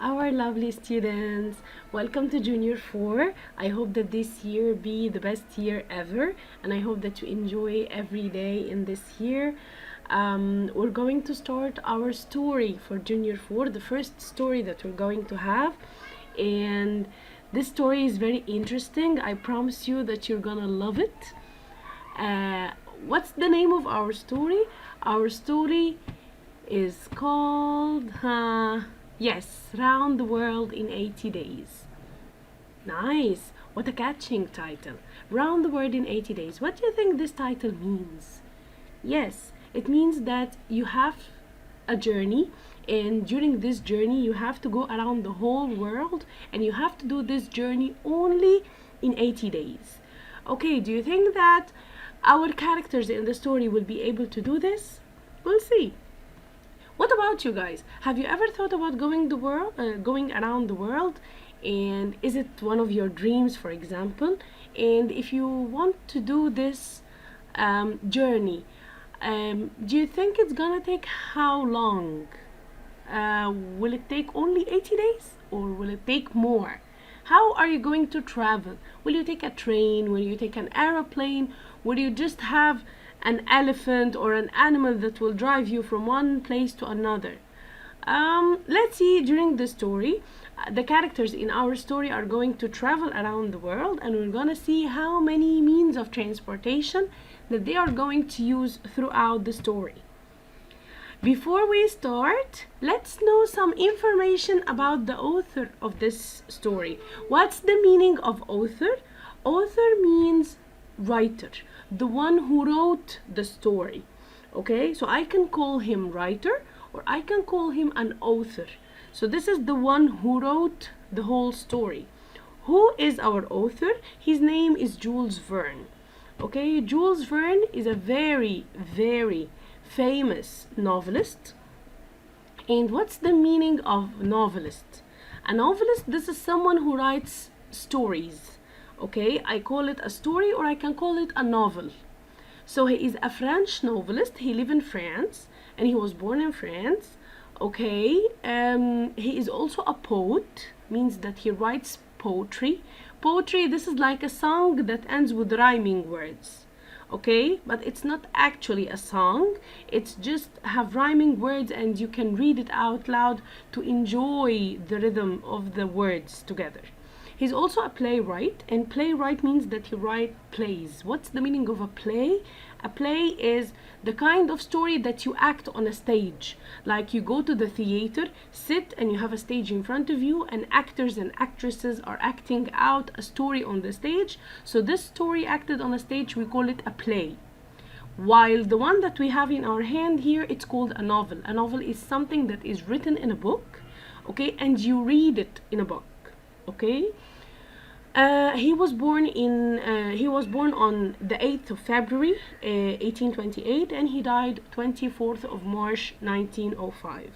Our lovely students, welcome to Junior 4. I hope that this year be the best year ever, and I hope that you enjoy every day in this year. We're going to start our story for Junior 4, the first story that we're going to have, and this story is very interesting. I promise you that you're gonna love it. What's the name of our story? Our story is called yes, Round the World in 80 Days. Nice. What a catching title. Round the World in 80 Days. What do you think this title means? Yes, it means that you have a journey, and during this journey you have to go around the whole world, and you have to do this journey only in 80 days. Okay, do you think that our characters in the story will be able to do this? We'll see. What about you guys? Have you ever thought about going around the world? And is it one of your dreams, for example? And if you want to do this journey, do you think it's gonna take how long? Will it take only 80 days or will it take more? How are you going to travel? Will you take a train? Will you take an aeroplane? Will you just have an elephant or an animal that will drive you from one place to another? Let's see. During the story, the characters in our story are going to travel around the world, and we're gonna see how many means of transportation that they are going to use throughout the story. Before we start, let's know some information about the author of this story. What's the meaning of author? Author means writer, the one who wrote the story. Okay, so I can call him writer or I can call him an author. So this is the one who wrote the whole story. Who is our author? His name is Jules Verne. Okay, Jules Verne is a very famous novelist. And what's the meaning of novelist? A novelist, this is someone who writes stories. Okay, I call it a story or I can call it a novel. So he is a French novelist. He lives in France and he was born in France. Okay, he is also a poet, means that he writes poetry. Poetry, this is like a song that ends with rhyming words. Okay, but it's not actually a song, it's just have rhyming words and you can read it out loud to enjoy the rhythm of the words together. He's also a playwright, and playwright means that he writes plays. What's the meaning of a play? A play is the kind of story that you act on a stage. Like you go to the theater, sit, and you have a stage in front of you, and actors and actresses are acting out a story on the stage. So this story acted on a stage, we call it a play. While the one that we have in our hand here, it's called a novel. A novel is something that is written in a book, okay, and you read it in a book. Okay, he was born on the 8th of February 1828, and he died 24th of March 1905.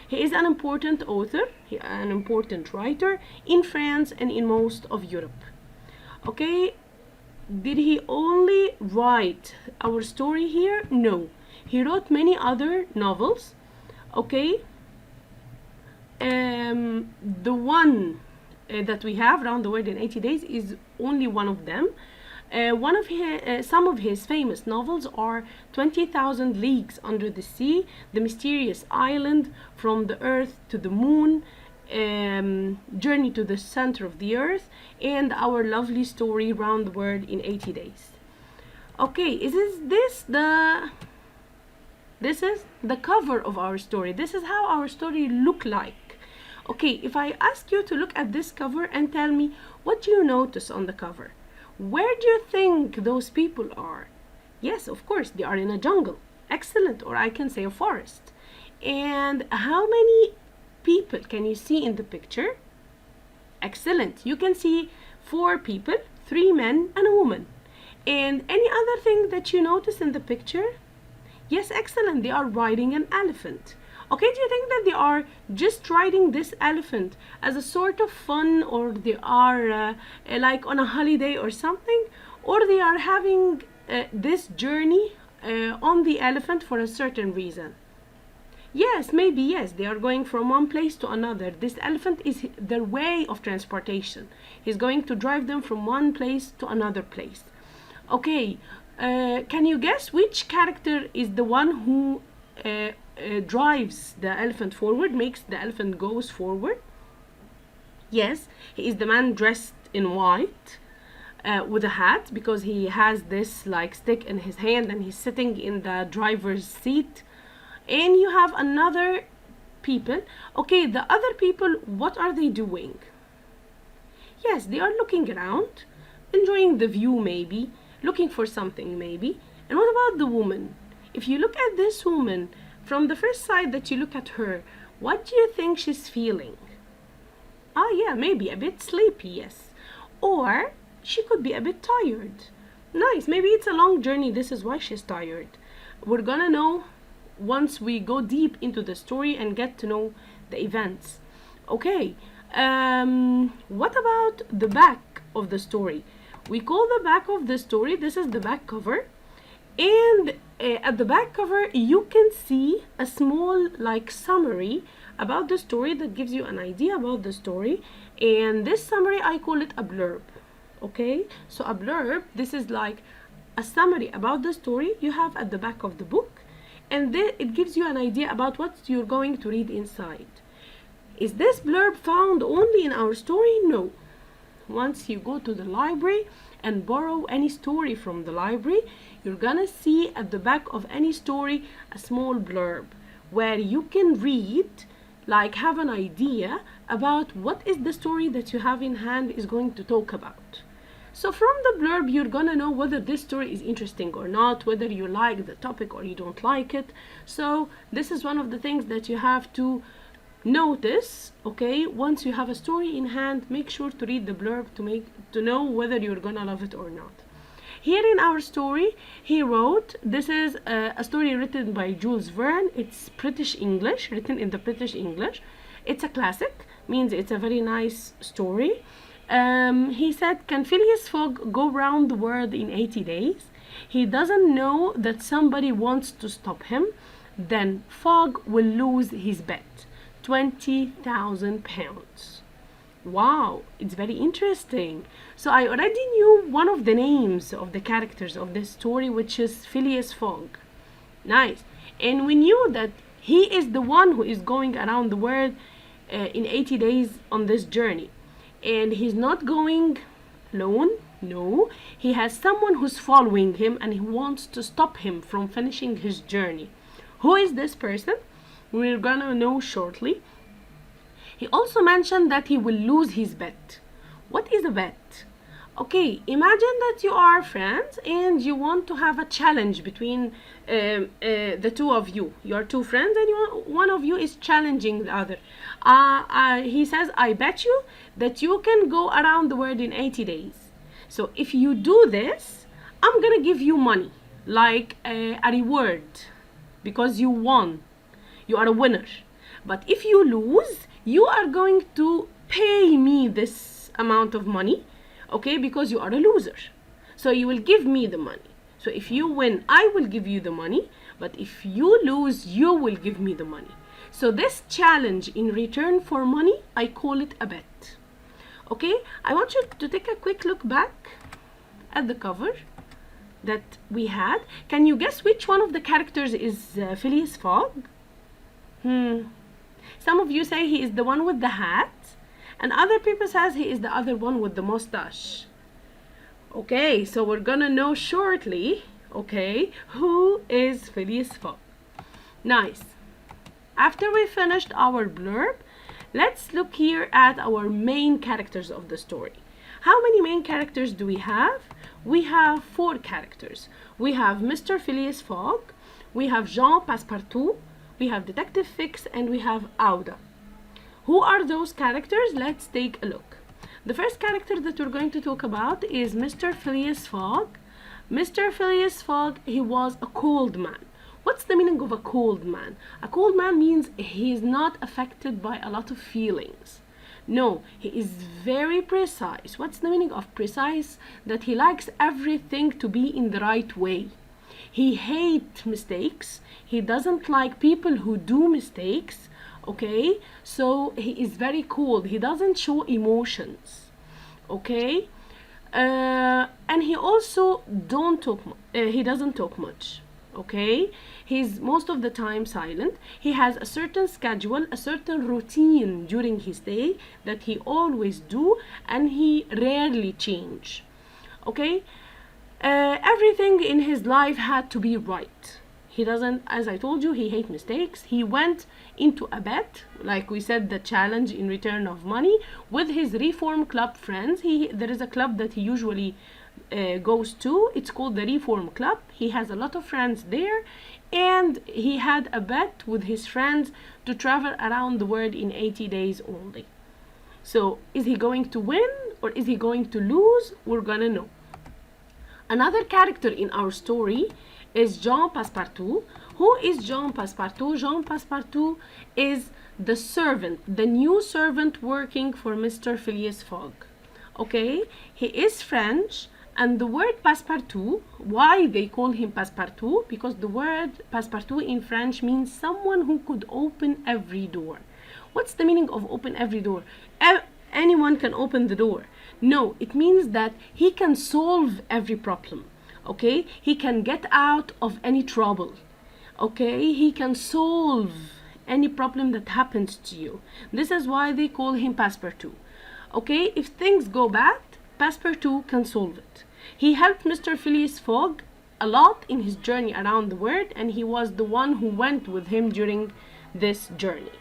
He is an important author, an important writer in France and in most of Europe. Okay, did he only write our story here? No, he wrote many other novels. Okay, the one that we have, Round the World in 80 Days, is only one of them. Some of his famous novels are 20,000 Leagues Under the Sea, The Mysterious Island, From the Earth to the Moon, Journey to the Center of the Earth, and our lovely story, Round the World in 80 Days. Okay, this is the cover of our story. This is how our story look like. Okay, if I ask you to look at this cover and tell me what do you notice on the cover? Where do you think those people are? Yes, of course, they are in a jungle. Excellent, or I can say a forest. And how many people can you see in the picture? Excellent, you can see 4 people, 3 men and a woman. And any other thing that you notice in the picture? Yes, excellent, they are riding an elephant. Okay, do you think that they are just riding this elephant as a sort of fun, or they are like on a holiday or something, or they are having this journey on the elephant for a certain reason? Yes, maybe, yes. They are going from one place to another. This elephant is their way of transportation. He's going to drive them from one place to another place. Okay, can you guess which character is the one who drives the elephant forward, makes the elephant goes forward? Yes, he is the man dressed in white with a hat, because he has this like stick in his hand and he's sitting in the driver's seat. And you have another people. Okay, the other people, what are they doing? Yes, they are looking around, enjoying the view maybe, looking for something maybe. And what about the woman? If you look at this woman, from the first sight that you look at her, what do you think she's feeling? Ah, yeah, maybe a bit sleepy, yes. Or she could be a bit tired. Nice, maybe it's a long journey, this is why she's tired. We're gonna know once we go deep into the story and get to know the events. Okay, what about the back of the story? We call the back of the story, this is the back cover. And at the back cover you can see a small like summary about the story that gives you an idea about the story. And this summary, I call it a blurb. Okay, so a blurb, this is like a summary about the story you have at the back of the book, and then it gives you an idea about what you're going to read inside. Is this blurb found only in our story? No. Once you go to the library and borrow any story from the library, you're gonna see at the back of any story a small blurb where you can read, like have an idea about what is the story that you have in hand is going to talk about. So from the blurb you're gonna know whether this story is interesting or not, whether you like the topic or you don't like it. So this is one of the things that you have to notice. Okay, once you have a story in hand, make sure to read the blurb to know whether you're gonna love it or not. Here in our story, he wrote, this is a story written by Jules Verne. It's British English, written in the British English. It's a classic, means it's a very nice story. He said, can Phileas Fogg go round the world in 80 days? He doesn't know that somebody wants to stop him. Then Fogg will lose his bet, £20,000. Wow, it's very interesting. So I already knew one of the names of the characters of this story, which is Phileas Fogg. Nice. And we knew that he is the one who is going around the world in 80 days on this journey. And he's not going alone. No, he has someone who's following him and he wants to stop him from finishing his journey. Who is this person? We're gonna know shortly. He also mentioned that he will lose his bet. What is a bet? Okay, imagine that you are friends and you want to have a challenge between the two of you. You're two friends and one of you is challenging the other. He says, I bet you that you can go around the world in 80 days. So if you do this, I'm gonna give you money, like a reward, because you won. You are a winner. But if you lose, you are going to pay me this amount of money, okay, because you are a loser. So you will give me the money. So if you win, I will give you the money, but if you lose, you will give me the money. So this challenge in return for money, I call it a bet. Okay, I want you to take a quick look back at the cover that we had. Can you guess which one of the characters is Phileas Fogg? Some of you say he is the one with the hat, and other people says he is the other one with the mustache. Okay, so we're gonna know shortly, okay, who is Phileas Fogg. Nice. After we finished our blurb, let's look here at our main characters of the story. How many main characters do we have? We have 4 characters. We have Mr. Phileas Fogg, we have Jean Paspartoul, we have Detective Fix, and we have Auda. Who are those characters? Let's take a look. The first character that we're going to talk about is Mr. Phileas Fogg. Mr. Phileas Fogg, he was a cold man. What's the meaning of a cold man? A cold man means he is not affected by a lot of feelings. No, he is very precise. What's the meaning of precise? That he likes everything to be in the right way. he hates mistakes. He doesn't like people who do mistakes. Okay, so he is very cold. He doesn't show emotions. Okay, and he also he doesn't talk much. Okay, he's most of the time silent. He has a certain schedule, a certain routine during his day that he always do, and he rarely change. Okay, everything in his life had to be right. He doesn't, as I told you, he hates mistakes. He went into a bet, like we said, the challenge in return of money, with his Reform Club friends. There is a club that he usually goes to. It's called the Reform Club. He has a lot of friends there, and he had a bet with his friends to travel around the world in 80 days only. So is he going to win or is he going to lose? We're gonna know. Another character in our story is Jean Paspartoul. Who is Jean Paspartoul? Jean Paspartoul is the servant, the new servant working for Mr. Phillies Fog. Okay, he is French, and the word Paspartoul, why they call him Paspartoul? Because the word Paspartoul in French means someone who could open every door. What's the meaning of open every door? Anyone can open the door. No, it means that he can solve every problem. Okay, he can get out of any trouble. Okay, he can solve any problem that happens to you. This is why they call him Paspartoul. Okay, if things go bad, Paspartoul can solve it. He helped Mr. Phillies Fog a lot in his journey around the world, and he was the one who went with him during this journey.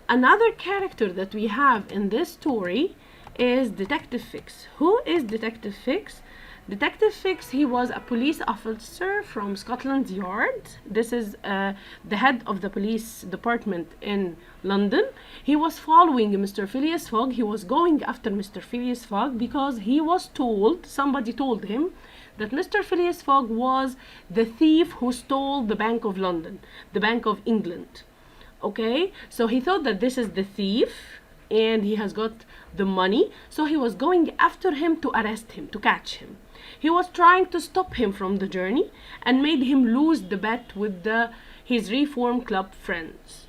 Another character that we have in this story is Detective Fix. Who is Detective Fix? Detective Fix, he was a police officer from Scotland Yard. This is the head of the police department in London. He was following Mr. Phillies Fog. He was going after Mr. Phillies Fog because he was told, somebody told him, that Mr. Phillies Fog was the thief who stole the Bank of London, the Bank of England. Okay, so he thought that this is the thief and he has got the money, so he was going after him to arrest him, to catch him. He was trying to stop him from the journey and made him lose the bet with his Reform Club friends.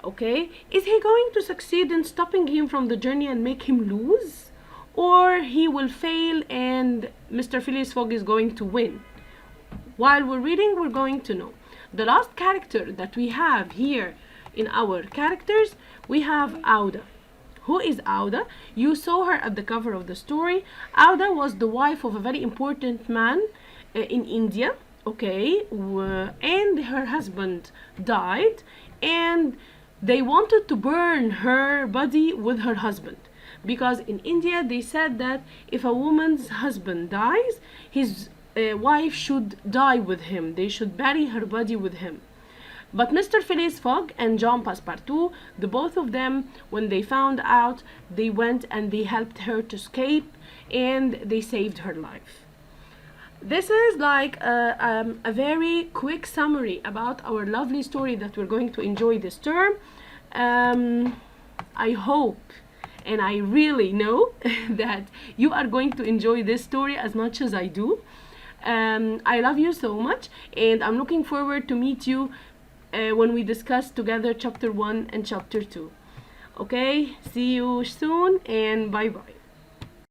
Okay, is he going to succeed in stopping him from the journey and make him lose? Or he will fail and Mr. Phillies Fog is going to win? While we're reading, we're going to know. The last character that we have here in our characters, we have Auda. Who is Auda? You saw her at the cover of the story. Auda was the wife of a very important man in India, okay, and her husband died, and they wanted to burn her body with her husband, because in India they said that if a woman's husband dies, his wife should die with him. They should bury her body with him. But Mr. Phillies Fog and Jean Paspartoul, the both of them, when they found out, they went and they helped her to escape and they saved her life. This is like a very quick summary about our lovely story that we're going to enjoy this term. I hope and I really know that you are going to enjoy this story as much as I do. I love you so much, and I'm looking forward to meet you when we discuss together chapter 1 and chapter 2. Okay, see you soon and bye bye.